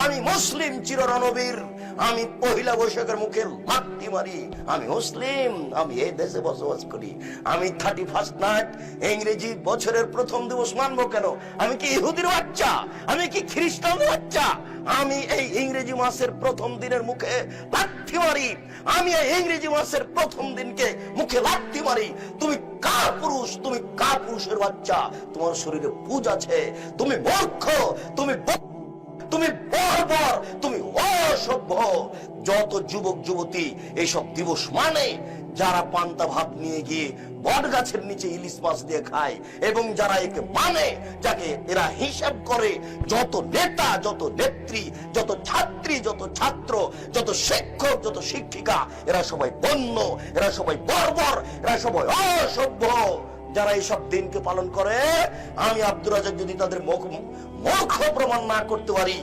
আমি মুসলিম চিররণবীর, আমি পহিলা বৈশাখের মুখে লাথি মারি, আমি মুসলিম, আমি এই দেশে বসবাস করি। আমি 31 নাইট ইংরেজি বছরের প্রথম দিবস মানবো কেন? আমি কি ইহুদির বাচ্চা? আমি কি খ্রিস্টানদের বাচ্চা? আমি এই ইংরেজি মাসের প্রথম দিনের মুখে লাথি মারি, আমি এই ইংরেজি মাসের প্রথম দিনকে মুখে লাথি মারি। তুমি কার পুরুষ? তুমি কার পুরুষের বাচ্চা? তোমার শরীরে পুজ আছে, তুমি মূর্খ, তুমি বর্বর, তুমি অসভ্য। যত যুবক যুবতী এইসব দিবস মানে, যারা পান্তা ভাত নিয়ে গিয়ে বট গাছের নিচে ইলিশ মাছ দিয়ে খায়, এবং যারা একে মানে, যাকে এরা হিসাব করে, যত নেতা, যত নেত্রী, যত ছাত্রী, যত ছাত্র, যত শিক্ষক, যত শিক্ষিকা, এরা সবাই বন্য, এরা সবাই বর্বর, এরা সবাই অসভ্য। যারা এইসব দিনকে পালন করে, আমি আব্দুর রাজ্জাক যদি তাদের মুখ প্রমাণ না করতে পারি,